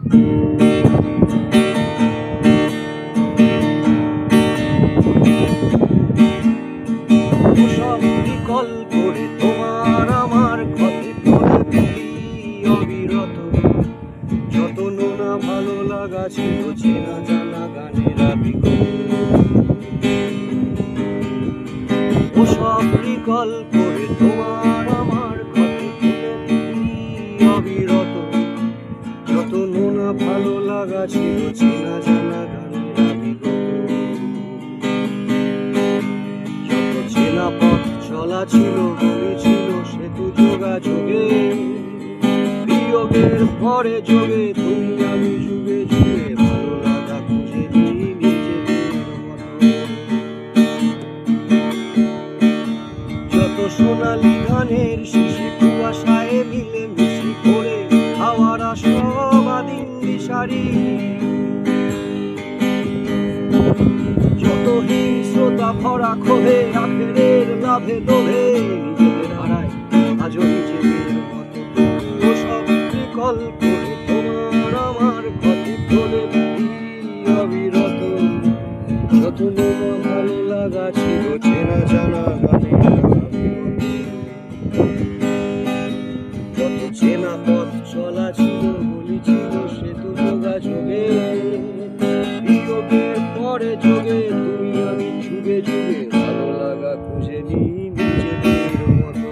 সব বিকল করে তোমার আমার ক্ষতে পড়ে অবিরত, যত নোনা ভালো লাগা ছিল চেনা জানা গানের সব বিকল করে তোমার আমার ক্ষতে পড়ে অবিরত, যত নোনা ভালো লাগা ছিল চেনা জানা গানের যত চেনা পথ চলা ছিল গলি ছিল সেতু যোগাযোগে, বিয়োগের পরে যোগে তুমি আমি যুগে যুগে ভালো লাগা খুঁজে নিই নিজেদের মতো। যত সোনালি গানের শিশি কুয়াশায় মিলে মিশি করে হাওয়ার আশাবাদী দিশারি, যত হিংস্রতা ভরা ক্ষোভে আখেরের লাভে লোভে নিজেদের হারায় আজও নিজেদের মতো। সব বিকল করে তোমার আমার ক্ষতি করে অবিরত, যত নোনা ভালো লাগা ছিল চেনা জানা গানে, যত চেনা পথ চলা ছিল গলি ছিল সেতু যোগাযোগে, বিয়োগের পরে যোগে তুমি আমি যুগে যুগে ভালো লাগা খুঁজে নিই নিজেদের মতো।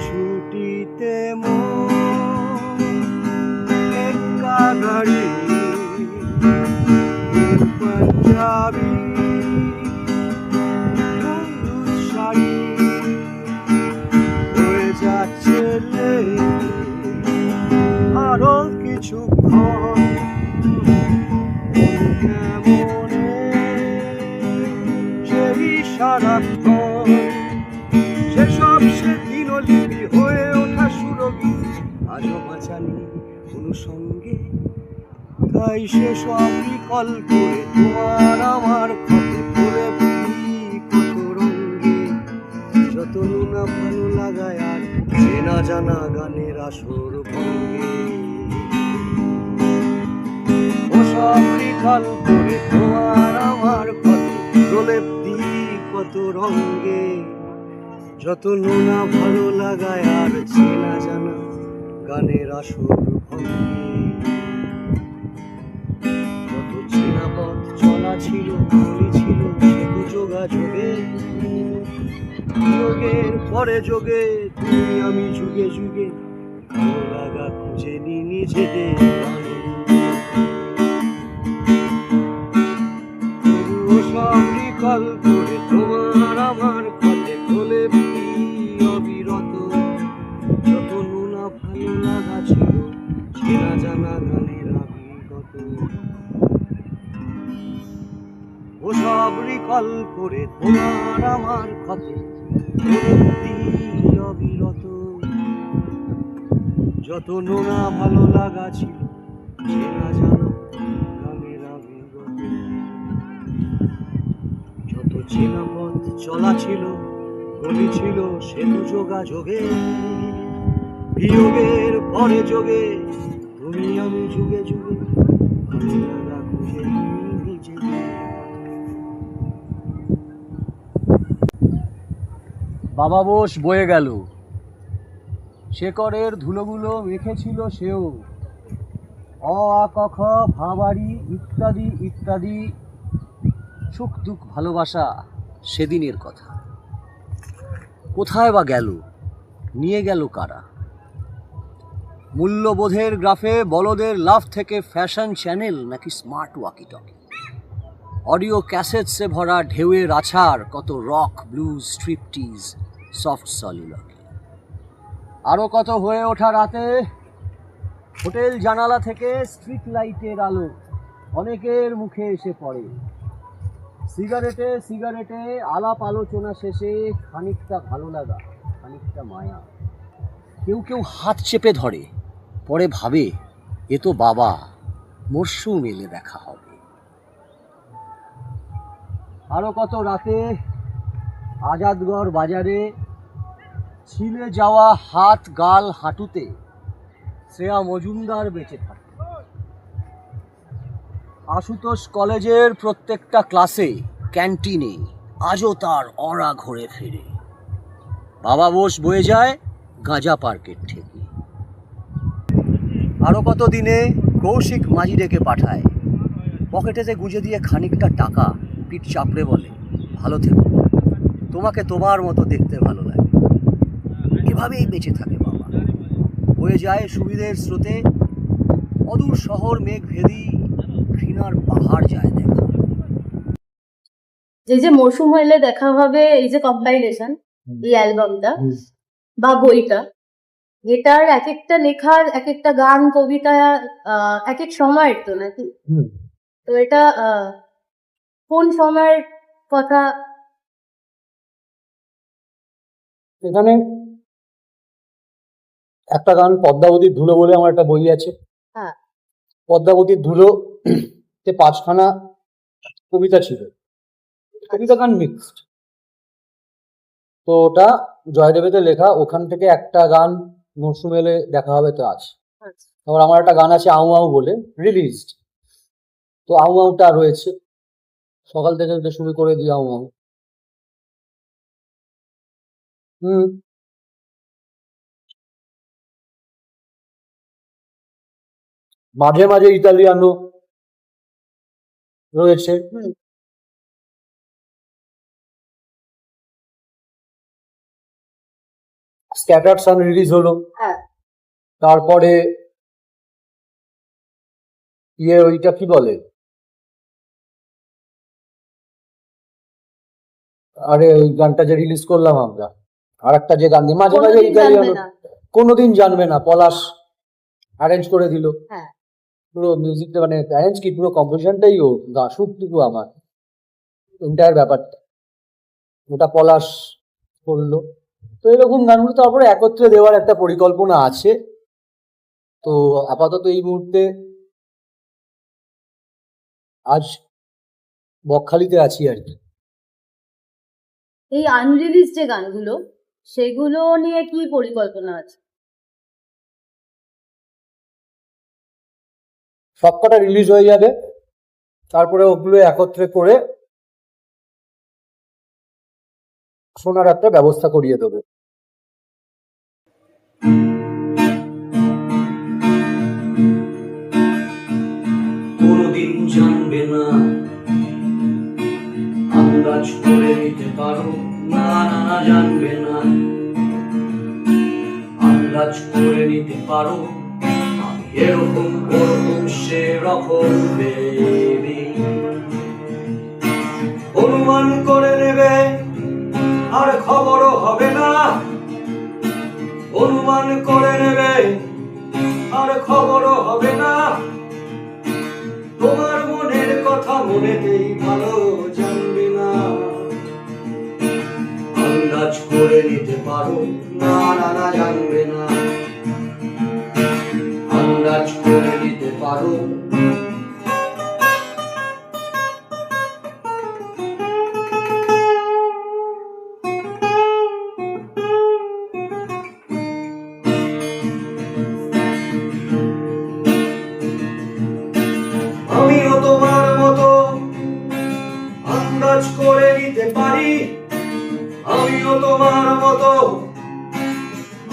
ছুটিতে একা গাড়ি পাঞ্জাবি শাড়ি হয়ে যাচ্ছে আরো কিছুক্ষণ কেমনে সেই সারাক্ষণ সেসব সে দিনলিপি হয়ে ওঠা সুরগি আজও বাঁচানি কোনো সঙ্গে, তাই সেসব বিকল করে তোমার আমার ক্ষতে করে কত রঙ্গে, যত নোনা ভালো লাগায় আর চেনা জানা গানের আসর ভঙ্গে। ওসব বিকল করে তোমার আমার ক্ষতে প্রলেপ দিই কত রঙ্গে, যত নোনা ভালো লাগায় আর চেনা জানা গানের আসর ভঙ্গে। যত চেনা পথ চলা ছিল গলি ছিল সেতু যোগাযোগে, যোগের পরে যোগে তুমি আমি যুগে যুগে ভালো লাগা খুঁজে নি নিজেদের গানে। সব বিকল করে তোমার আমার ক্ষতে বলে অবিরত, যত নোনা ভালো লাগা ছিল চেনা জানা গানের অভিগত। ওসব বিকল করে তোমার আমার ক্ষতে অবিরত, যত নোনা ভালো লাগা ছিল চেনা জানা গানের অভিগত, যত চেনা পথ চলা ছিল গলি ছিল সেতু যোগাযোগে, বিয়োগের পরে যোগে তুমি আমি যুগে যুগে ভালো লাগা খুঁজে নিই নিজেদের। বাবা বোস বয়ে গেল, শেকড়ের ধুলোগুলো মেখেছিল সেও, অ আ ক খ ভাবাড়ি ইত্যাদি ইত্যাদি, সুখ দুঃখ ভালোবাসা সেদিনের কথা। কোথায় বা গেল, নিয়ে গেল কারা? মূল্যবোধের গ্রাফে বলদের লাভ থেকে ফ্যাশন চ্যানেল নাকি স্মার্ট ওয়াকি টকি, অডিও ক্যাসেটসে ভরা ঢেউয়ের আছাড় কত রক ব্লুজ স্ট্রিপটিজ সফট সলিলকি, আরও কত হয়ে ওঠা রাতে হোটেল জানালা থেকে স্ট্রিট লাইটের আলো অনেকের মুখে এসে পড়ে, সিগারেটে সিগারেটে আলাপ আলোচনা শেষে খানিকটা ভালো লাগা খানিকটা মায়া, কেউ কেউ হাত চেপে ধরে, পরে ভাবে এ তো বাবা, মরশুম এলে দেখা হবে। আরো কত রাতে আজাদগড় বাজারে ছিলে যাওয়া হাত গাল হাঁটুতে শ্রেয়া মজুমদার বেঁচে থাকে। আশুতোষ কলেজের প্রত্যেকটা ক্লাসে, ক্যান্টিনে আজও তার অরা ঘুরে ফিরে। বাবা বোস বয়ে যায় গাঁজা পার্কের থেকে। আরও কত দিনে কৌশিক মাঝি ডেকে পাঠায়, পকেটেতে গুঁজে দিয়ে খানিকটা টাকা, পিঠ চাপড়ে বলে, ভালো থেকো, তোমাকে তোমার মতো দেখতে ভালো লাগে। এভাবেই বেঁচে থাকে বাবা। বয়ে যায় সুবিধের স্রোতে, অদূর শহর মেঘ ভেদি, ঘৃণার পাহাড় যায় দেখা। এই যে মরশুম হইলে দেখা হবে, এই যে কম্পাইলেশন, এই অ্যালবামটা বা বইটা, এটার এক একটা লেখার এক একটা গান, কবিতা এক এক সময়ের তো নাকি? তো এটা কোন সময়ের কথা? এখানে একটা গান পদ্মাবতীর ধুলো বলে আমার একটা বই আছে। হ্যাঁ। পদ্মাবতীর ধুলো তে 5খানা কবিতা ছিল, কবিতা গান মিক্সড। তো ওটা জয়দেবেতে লেখা, ওখান থেকে একটা গান মরশুম এলে দেখা হবে তো আছে। তারপর আমার একটা গান আছে আউ আউ বলে, রিলিজড। তো আউ আউটা রয়েছে, সকাল থেকে শুরু করে দিই আউ আউ। মাঝে মাঝে ইতালিয়ানো রয়েছে। স্ক্যাটার্ড সান রিলিজ হলো। তারপরে ওইটা কি বলে, আরে ওই গানটা যে রিলিজ করলাম আমরা, আর একটা যে গান দিয়ে মাঝে মাঝে ইতালিয়ানো, কোনোদিন জানবে না, পলাশ অ্যারেঞ্জ করে দিল। পুরো মিউজিকটা মানে অ্যারেঞ্জ কি, পুরো কম্পোজিশনটাই ও, শুটটুকু আমার এন্টায়ার ব্যাপারটা ওটা পলাশ করলো। তো এরকম গানগুলো তারপরে একত্রে দেওয়ার একটা পরিকল্পনা আছে। তো আপাতত এই মুহূর্তে আজ বকখালিতে আছি আর কি। এই আনরিলিজ যে গানগুলো, সেগুলো নিয়ে কি পরিকল্পনা আছে? সবকটা রিলিজ হয়ে যাবে, তারপরে ওগুলো একত্রে করে শোনার একটা ব্যবস্থা করিয়ে দেবে। কোনদিন জানবে না, আন্দাজ করে নিতে পারো না, না না জানবে না, আন্দাজ করে নিতে পারো আমি এরকম ওরকম সেরকম বেবি। অনুমান করে নেবে আর খবরও হবে না, অনুমান করে নেবে আর খবরও হবে না, তোমার মনের কথা মনেতেই ভালো জানবে না, আন্দাজ করে নিতে পারো না, না না জানবে না, আন্দাজ করে নিতে পারো। আমিও তোমার মতো আন্দাজ করে নিতে পারি, আমিও তোমার মতো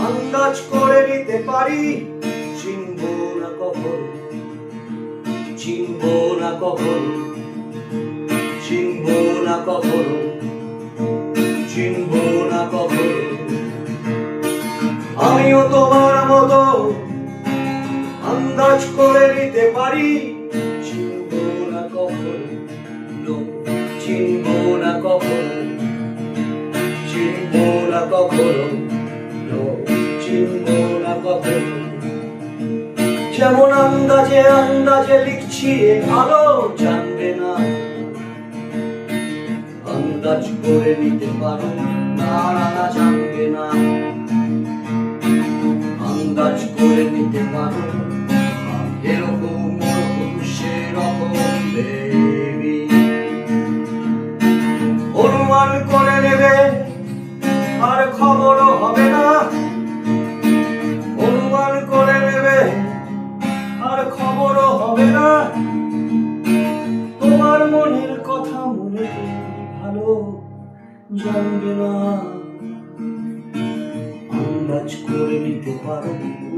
আন্দাজ করে নিতে পারি, চিনবো না কখন, চিনবো না কখন, চিনবো না কখন, চিনবো না কখন, আমিও তোমার মতো আন্দাজ করে নিতে পারি, চিনবো না কখন, চিনবো না কখন, চিনবো না কখন, চিনবো না কখন, যেমন আন্দাজে আন্দাজে লিখছি আলো জানবে না, আন্দাজ করে নিতে পারো না, না না জানবে না, আন্দাজ করে নিতে পারো এরকম ওরকম সেরকম বেবি। অনুমান করে নেবে আর খবরও হবে না, পারো,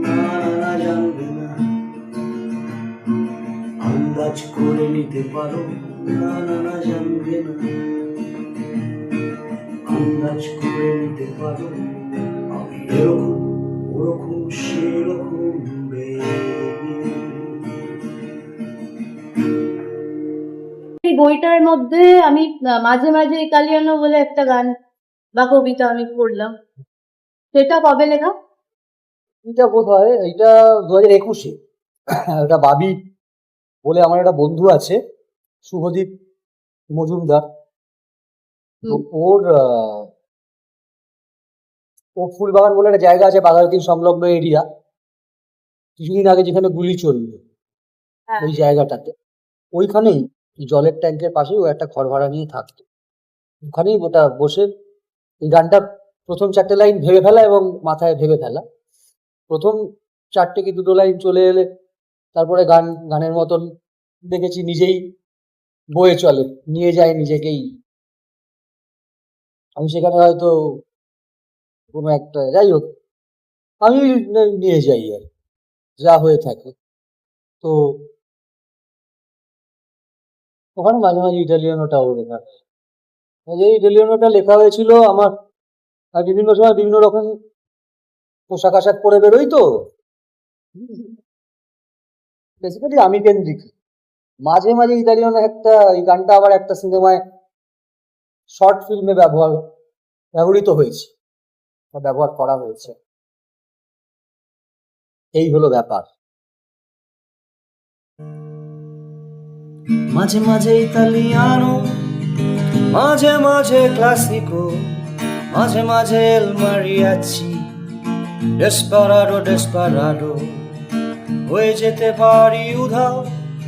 না না না জানবে না, আন্দাজ করে নিতে পারো, না না না জানবে না, আন্দাজ করে নিতে পারো, আমি এরকম ওরকম সেরকম baby। এই বইটার মধ্যে আমি মাঝে মাঝে ইতালিয়ানো বলে একটা গান বা কবিতা আমি পড়লাম, সেটা কবে লেখা? এটা বোধ হয় এইটা 2021-এ। এটা বাবি বলে আমার একটা বন্ধু আছে, শুভদীপ মজুমদার। তো ওর ফুলবাগান বলে একটা জায়গা আছে বাঘাযতীন সংলগ্ন এরিয়া, কিছুদিন আগে যেখানে গুলি চলল হ্যাঁ। ওই জায়গাটাতে, ওইখানেই জলের ট্যাঙ্কের পাশেই ও একটা ঘর ভাড়া নিয়ে থাকতো। ওখানেই ওটা বসে এই গানটা প্রথম 4টে লাইন ভেবে ফেলা এবং মাথায় ভেবে ফেলা, প্রথম 4টে কি 2টো লাইন চলে এলে তারপরে গানের মতন দেখেছি নিজেই বয়ে চলে, নিয়ে যায় নিজেকেই। আমি সেখানে হয়তো কোনো একটা, যাই হোক, আমি নিয়ে যাই আর যা হয়ে থাকে। তো ওখানে মাঝে মাঝে ইটালিয়ানোটাও লেখা, যে ইটালিয়ানোটা লেখা হয়েছিল আমার বিভিন্ন সময় বিভিন্ন রকম পোশাক আশাক পরে বেরোই, তো বেসিক্যালি আমি কেন্দ্রিক। মাঝে মাঝে ইতালিয়ানো এই গানটা আবার একটা সিনেমায় শর্ট ফিল্মে ব্যবহৃত হয়েছে বা ব্যবহার করা হয়েছে, এই হলো ব্যাপার। মাঝে মাঝে ইতালিয়ানো, মাঝে মাঝে ক্লাসিকো, মাঝে মাঝে এল মারিয়াচি, ডেসপারাডো ডেসপারাডো, হয়ে যেতে পারি উধাও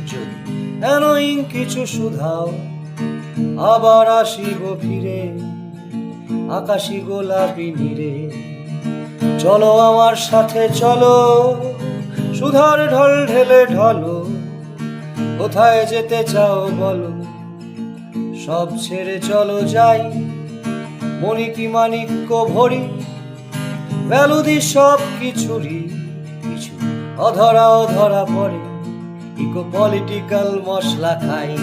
যদি অ্যানোয়িং কিছু শুধাও, আবার আসিব ফিরে আকাশি গোলাপি নীরে। চলো আমার সাথে চলো, সুধার ঢল ঢেলে ঢলো, কোথায় যেতে চাও বলো, সব ছেড়ে চলো যাই, মণিকি মাণিক্য ভরি, ভ্যালুদি সব কিছুরই কিছু অধরা অধরা পড়ে, ইকো পলিটিক্যাল মশলা খাই।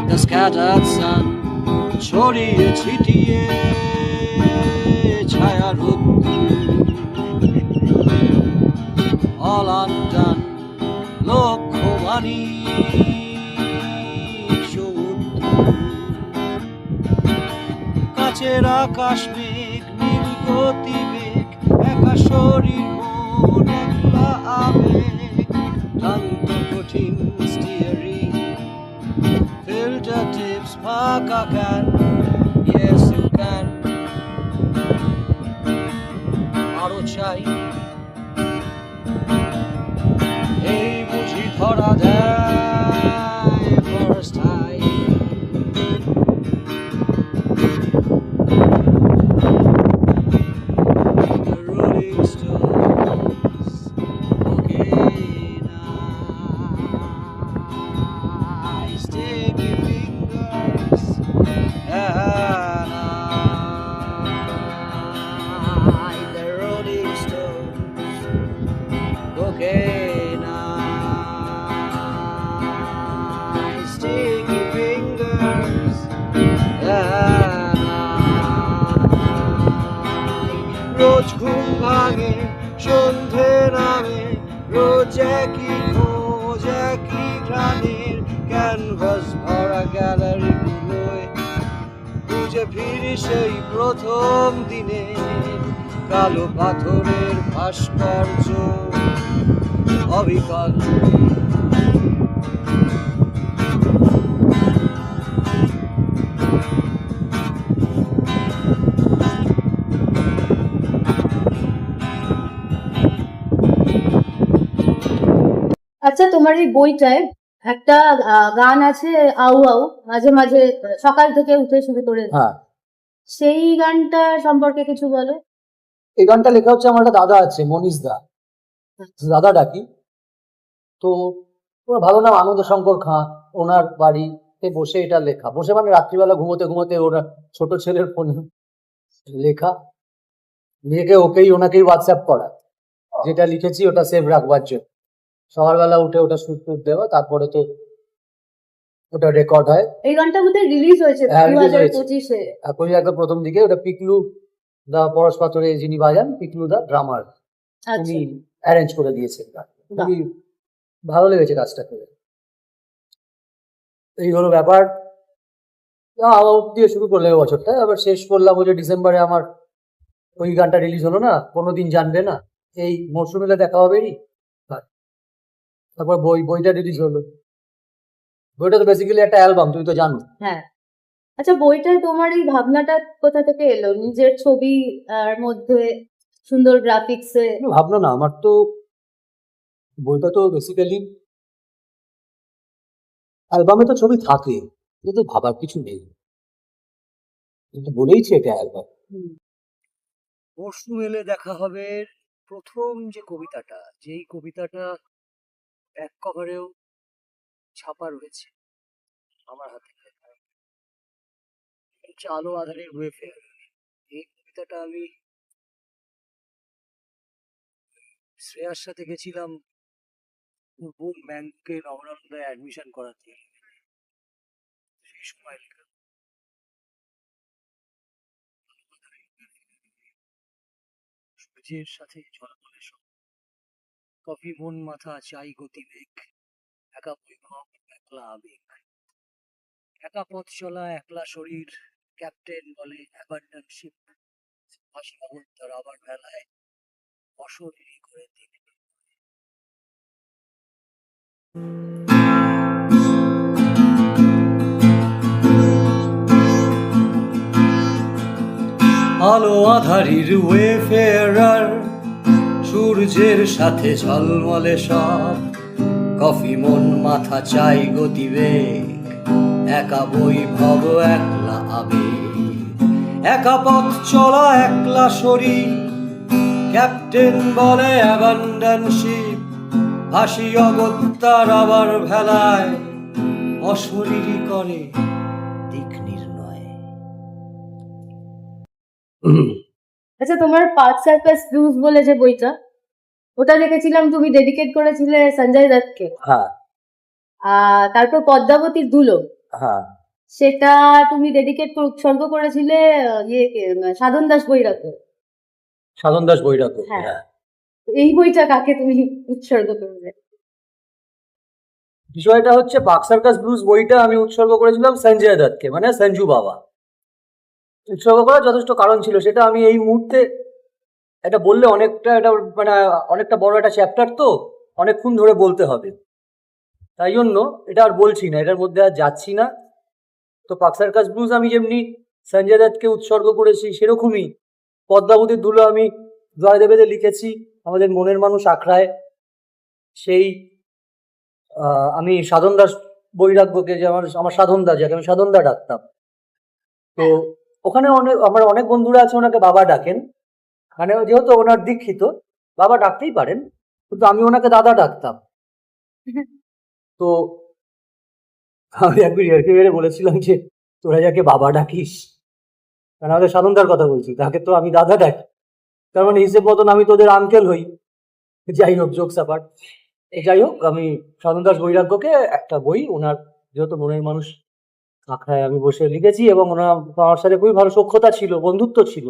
The scattered sun ছড়িয়ে ছিটিয়ে ছায়ার all undone, লক্ষ্যমানি সমুদ্র, কাছের আকাশ মেঘ নীল গতিবেগ, একা শরীর মন একলা আবেগ, ক্লান্ত কঠিন স্টিয়ারিং, filter tips ফাঁকা can, yes you can, আরো চাই, এই বুঝি ধরা দেয় first time। The Rolling Stones, okay nice, sticky fingers, and I, the Rolling Stones, okay nice, sticky fingers, and রোজ ঘুম ভাঙে সন্ধে নামে, রোজ একই খোঁজ একই ঘ্রাণের, ক্যানভাস ভরা গ্যালারি গুলোয় খুঁজে ফিরি সেই প্রথম দিনে, কালো পাথরের ভাস্কর্য অবিকল। আচ্ছা, তোমার এই বইটায় একটা গান আছে আউ আউ, মাঝে মাঝে সকাল থেকে উঠে শুরু করে, হ্যাঁ, সেই গানটা সম্পর্কে কিছু বলো। এই গানটা লেখা হচ্ছে, আমার একটা দাদা আছে মনীষ দা, দাদা ডাকি। তো ওনার ভালো নাম আনন্দ শঙ্কর খাঁ, ওনার বাড়িতে বসে এটা লেখা, বসে মানে রাত্রিবেলা ঘুমোতে ঘুমোতে ওরা ছোট ছেলের ফোনে লেখা, মেয়েকে ওনাকেই হোয়াটসঅ্যাপ করা, যেটা লিখেছি ওটা সেভ রাখবার জন্য, সকালবেলা উঠে ওটা শুট টুট দেওয়া, তারপরে তো ওটা রেকর্ড হয়। এই গানটা বোধহয় রিলিজ হয়েছে হ্যাঁ, release 2025-এ। এখন একদম প্রথম দিকে ওটা পিকলু দা পরশ পাথরে যিনি বাজান, পিকলু দা ড্রামার, আচ্ছা, উনি অ্যারেঞ্জ করে দিয়েছেন। খুবই ভালো লেগেছে কাজটা করে। এই হলো ব্যাপার। আমার দিয়ে শুরু করলাম এই বছরটা, আবার শেষ করলাম ওই যে ডিসেম্বরে আমার ওই গানটা রিলিজ হলো না, কোনোদিন জানবে না, এই মরশুমেলে দেখা হবেই। তারপর বইটা রিলিজ হলো। বইটা তো বেসিক্যালি একটা অ্যালবাম, তুমি তো জানো। হ্যাঁ। আচ্ছা, বইটায় তোমার এই ভাবনাটা কোথা থেকে এলো? নিজের ছবি আর মধ্যে সুন্দর গ্রাফিক্সে। ভাবনা না, আমার তো বইটা তো বেসিক্যালি অ্যালবামে তো ছবি থাকে, কিন্তু ভাবার কিছু নেই, কিন্তু বলেইছি এটা অ্যালবাম। মরশুম এলে দেখা হবে প্রথম যে কবিতাটা, যেই কবিতাটা এক কভারেও ছাপা রয়েছে আমার হাতে, হচ্ছে আলো আধারের ওয়েফেয়ার। এই কবিতাটা আমি শ্রেয়ার সাথে গেছিলাম পূর্ব ব্যাংকে নবরত্নায় অ্যাডমিশন করাতে, সেই সময় লেখা। সূর্যের সাথে ঝলমলে কফি মন মাথা চাই গতিবেগ, একা বৈভব একলা আবেগ, একা পথ চলা একলা শরীর, ক্যাপ্টেন বলে অ্যাবান্ডানশিপ, হাসি অবন্তর আবার বেলায় অশরীরী করে দিন। আলো আধারির ওয়েফেয়ার, সূর্যের সাথে ঝলমলে সব, কফি মন মাথা চাই গতিবেগ, একা বৈভব একলা আবেগ, একা পথ চলা একলা শরীর, ক্যাপ্টেন বলে অ্যাবান্ডানশিপ, হাসি অগত্যার আবার ভেলায় অশরীরী করে দিক নির্ণয়। আচ্ছা, তোমার পার্ক সার্কাস ব্লুজ বলে যে বইটা, ওটা দেখেছিলাম তুমি ডেডিকেট করেছিলে সঞ্জয় দত্তকে। হ্যাঁ তারপর পদ্মাবতীর ধুলো, হ্যাঁ, সেটা তুমি উৎসর্গ করেছিলে সাধন দাস বৈরাগ্য। সাধন দাস বৈরাগ্য। হ্যাঁ। হ্যাঁ, এই বইটা কাকে তুমি উৎসর্গ করলে? বিষয়টা হচ্ছে পার্ক সার্কাস ব্লুজ বইটা আমি উৎসর্গ করেছিলাম সঞ্জয় দত্তকে, মানে সঞ্জু বাবা। উৎসর্গ করার যথেষ্ট কারণ ছিল, সেটা আমি এই মুহূর্তে এটা বললে এটা মানে অনেকটা বড় একটা চ্যাপ্টার, তো অনেকক্ষণ ধরে বলতে হবে, তাই জন্য এটা আর বলছি না, এটার মধ্যে আর যাচ্ছি না। তো পার্ক সার্কাস ব্লুজ আমি যেমনি সঞ্জয় দত্তকে উৎসর্গ করেছি, সেরকমই পদ্মাবতীর ধুলো আমি জয়দেবেদের লিখেছি আমাদের মনের মানুষ আখড়ায়। সেই আমি সাধন দাস বৈরাগ্যকে, যে আমার সাধন দা, যাকে আমি সাধন দা ডাকতাম, তো ওখানে আমার অনেক বন্ধুরা আছে ওনাকে বাবা ডাকেন, মানে যেহেতু ওনার দীক্ষিত বাবা ডাকতেই পারেন, কিন্তু আমি ওনাকে দাদা ডাকতাম। তো আমি একবার ইয়ার্কি মেরে বলেছিলাম যে তোরা যাকে বাবা ডাকিস, কারণ আমাদের সাধনদার কথা বলছি, তাকে তো আমি দাদা ডাকি, তার মানে হিসেব মতন আমি তোদের আঙ্কেল হই। যাই হোক, জোকস অ্যাপার্ট, যাই হোক, আমি সাধন দাস বৈরাগ্যকে একটা বই, ওনার যেহেতু মনের মানুষ আখড়ায় আমি বসে লিখেছি, এবং ওনার আমার সাথে খুবই ভালো সখ্যতা ছিল, বন্ধুত্ব ছিল।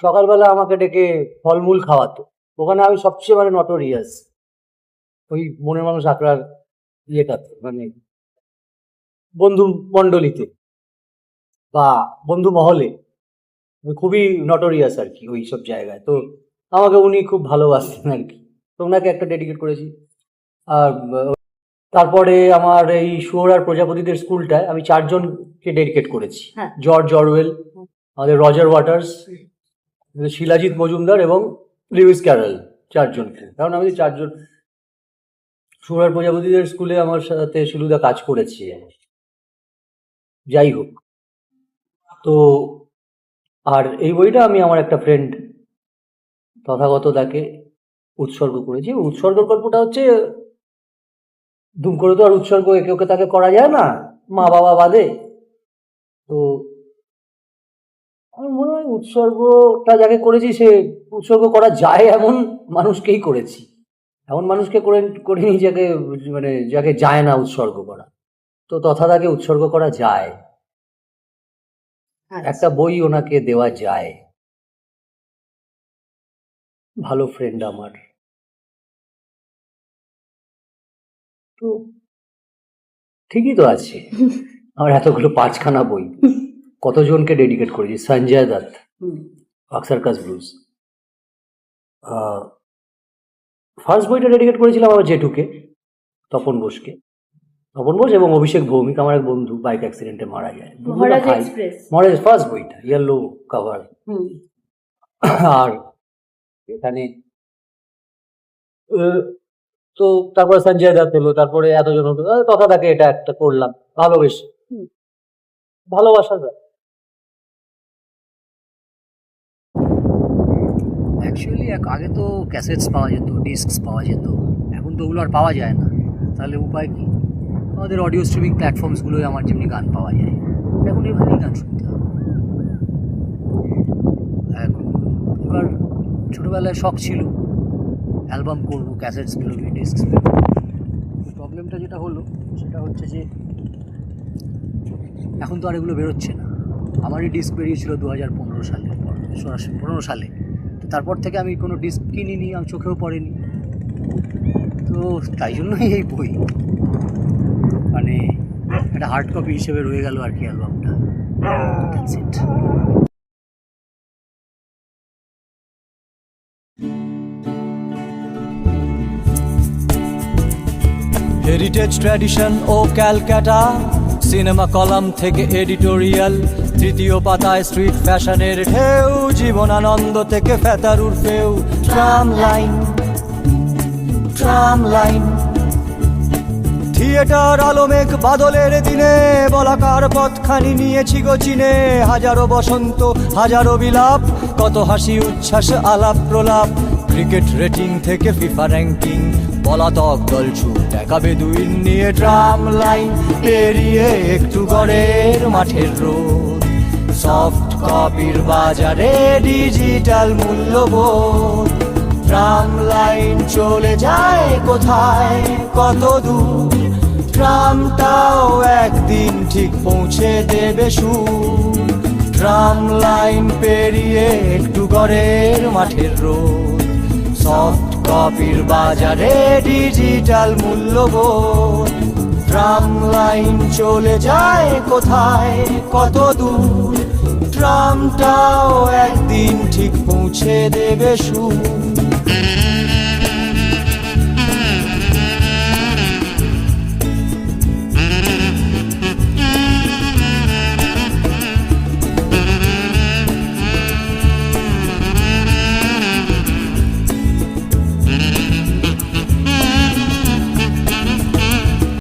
সকালবেলা আমাকে ডেকে ফলমূল খাওয়াতো, ওখানে আমি সবচেয়ে মানে নটোরিয়াস ওই মনের মানুষ আখড়ার ইয়েটাতে, মানে বন্ধু মণ্ডলীতে বা বন্ধু মহলে খুবই নটোরিয়াস আর কি ওই সব জায়গায়। তো আমাকে উনি খুব ভালোবাসতেন আর কি, তো ওনাকে একটা ডেডিকেট করেছি। আর তারপরে আমার এই শুয়োর আর প্রজাপতিদের স্কুলটায় আমি 4 জনকে ডেডিকেট করেছি। হ্যাঁ। জর্জ অরওয়েল, আমাদের রজার ওয়াটার্স, শিলাজিৎ মজুমদার এবং লুইস ক্যারল, 4 জনকে। কারণ আমি 4 জন শুয়োর আর প্রজাপতিদের স্কুলে আমার সাথে শিলুদা কাজ করেছি। যাই হোক, তো আর এই বইটা আমি আমার একটা ফ্রেন্ড তথাগত দাকে উৎসর্গ করেছি। উৎসর্গের গল্পটা হচ্ছে দুম করে তো আর উৎসর্গ একে ওকে তাকে করা যায় না, মা বাবা বাদে। তো আমার মনে হয় উৎসর্গটা যাকে করেছি সে উৎসর্গ করা যায় এমন মানুষকেই করেছি, এমন মানুষকে করিনি যাকে মানে যাকে যায় না উৎসর্গ করা। তো তথা তাকে উৎসর্গ করা যায়, একটা বই ওনাকে দেওয়া যায়। ভালো ফ্রেন্ড আমার। তো ঠিকই তো আছে, আমার এতগুলো 5খানা বই কতজনকে ডেডিকেট করেছি। Sanjay Dutta, circus blues. First বইটা ডেডিকেট করেছিলাম আমার জেঠুকে, তপন বোসকে। তপন বোস এবং অভিষেক ভৌমিক, আমার এক বন্ধু বাইক অ্যাক্সিডেন্টে মারা যায়। মহারাজ ফার্স্ট বইটা, ইয়েলো কভার। আর এখানে তো তারপরে সঞ্জয় দত্ত এলো, তারপরে এতজন হলো, তথা তাকে এটা একটা করলাম ভালোবেসে, ভালোবাসা। অ্যাকচুয়ালি আগে তো ক্যাসেটস পাওয়া যেত, ডিস্কস পাওয়া যেত, এখন তো ওগুলো আর পাওয়া যায় না। তাহলে উপায় কি? আমাদের অডিও স্ট্রিমিং প্ল্যাটফর্মসগুলোয় আমার যেমনি গান পাওয়া যায়, এখন এভাবেই গান শুনতে হবে। এখন এবার ছোটোবেলায় শখ ছিল অ্যালবাম করবো, ক্যাসেটস বেরোবে, ডিস্কস বেরোবে। প্রবলেমটা যেটা হলো সেটা হচ্ছে যে এখন তো আর এগুলো বেরোচ্ছে না। আমারই ডিস্ক বেরিয়েছিল 2015 সালের পর, 15 সালে। তো তারপর থেকে আমি কোনো ডিস্ক কিনিনি, আমি চোখেও পড়েনি। তো তাই জন্যই এই বই মানে একটা হার্ড কপি হিসেবে রয়ে গেল আর কি অ্যালবামটা। That's it. হেরিটেজ ট্র্যাডিশন ও ক্যালকাটা, সিনেমা কলাম থেকে এডিটোরিয়াল, তৃতীয় পাতায় স্ট্রিট ফ্যাশনের ঢেউ, জীবনানন্দ থেকে ফেতারুর ফেউ। Tram line, tram line, theatre আলোমেঘ বাদলের দিনে, বলাকার পথখানি নিয়েছি গো চিনে। হাজারো বসন্ত, হাজারো বিলাপ, কত হাসি উচ্ছ্বাস আলাপ প্রলাপ। ক্রিকেট রেটিং থেকে ফিফা র্যাঙ্কিং, পলাতক দল ছুট দেখাবে দুই নিয়ে। ট্রাম লাইন পেরিয়ে একটু গড়ের মাঠের রোড, সফট কপির বাজারে ডিজিটাল মূল্যবোধ। ট্রাম লাইন চলে যায় কোথায়, কত দূর, ট্রামটাও একদিন ঠিক পৌঁছে দেবে সুর। ট্রাম লাইন পেরিয়ে একটু গড়ের মাঠের রোড, সফট কপির বাজারে ডিজিটাল মূল্যবোধ। ট্রাম লাইন চলে যায় কোথায়, কত দূর, ট্রামটাও একদিন ঠিক পৌঁছে দেবে সুর।